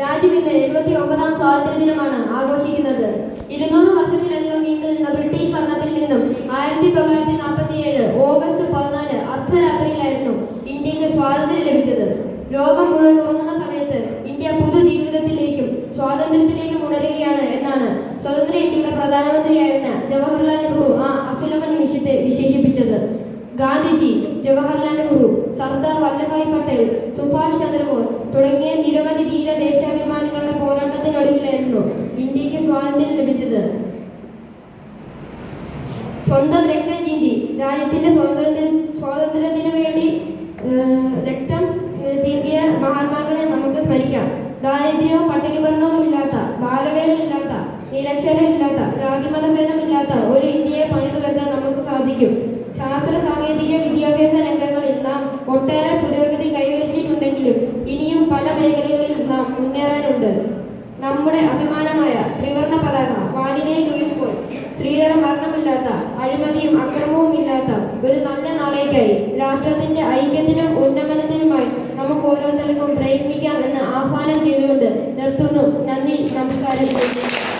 രാജ്യം ഇന്ന് 79ാം സ്വാതന്ത്ര്യ ദിനമാണ് ആഘോഷിക്കുന്നത്. 200 വർഷത്തിലധികം നീണ്ടു നിന്ന ബ്രിട്ടീഷ് ഭരണത്തിൽ നിന്നും 1947 ഓഗസ്റ്റ് 14 അർദ്ധരാത്രിയിലായിരുന്നു ഇന്ത്യക്ക് സ്വാതന്ത്ര്യം ലഭിച്ചത്. ലോകം മുഴുവൻ ഉറങ്ങുന്ന സമയത്ത് ഇന്ത്യ പുതുജീവിതത്തിലേക്കും സ്വാതന്ത്ര്യത്തിലേക്കും ഉണരുകയാണ് എന്നാണ് സ്വതന്ത്ര ഇന്ത്യയുടെ പ്രധാനമന്ത്രിയായിരുന്ന ജവഹർലാൽ നെഹ്റു ആ അസുലഭ നിമിഷത്തെ വിശേഷിപ്പിച്ചത്. ഗാന്ധിജി, ജവഹർലാൽ നെഹ്റു, സർദാർ വല്ലഭായ് പട്ടേൽ, സുഭാഷ് ചന്ദ്രബോസ് തുടങ്ങിയ നിരവധി ധീര ദേശാഭിമാനികളുടെ പോരാട്ടത്തിനൊടുവിലായിരുന്നു ഇന്ത്യക്ക് സ്വാതന്ത്ര്യം ലഭിച്ചത്. സ്വന്തം രക്തം ചീന്തി രാജ്യത്തിന്റെ സ്വാതന്ത്ര്യത്തിനു വേണ്ടി രക്തം ചീന്തിയ മഹാത്മാക്കളെ നമുക്ക് സ്മരിക്കാം. ദാരിദ്ര്യവും പട്ടിണിഭരണവും ഇല്ലാത്ത, ബാലവേലയില്ലാത്ത, നിരക്ഷരമില്ലാത്ത, ജാതിമതഭേദമില്ലാത്ത ഒരു ഇന്ത്യയെ പണിതുയർത്താൻ നമുക്ക് സാധിക്കും. ശാസ്ത്ര സാങ്കേതിക വിദ്യാഭ്യാസ രംഗങ്ങളിൽ നാം ഒട്ടേറെ പുരോഗതി കൈവരിച്ചിട്ടുണ്ടെങ്കിലും ഇനിയും പല മേഖലകളിൽ നാം മുന്നേറാനുണ്ട്. നമ്മുടെ അഭിമാനമായ ത്രിവർണ്ണ പതാക വാനിലേക്ക് ഉയരുമ്പോൾ സ്ത്രീധന മരണമില്ലാത്ത, അഴിമതിയും അക്രമവും ഇല്ലാത്ത ഒരു നല്ല നാളേക്കായി രാഷ്ട്രത്തിന്റെ ഐക്യത്തിനും ഉന്നമനത്തിനുമായി നമുക്ക് ഓരോരുത്തർക്കും പ്രയത്നിക്കാം എന്ന് ആഹ്വാനം ചെയ്തുകൊണ്ട് നിർത്തുന്നു. നന്ദി, നമസ്കാരം.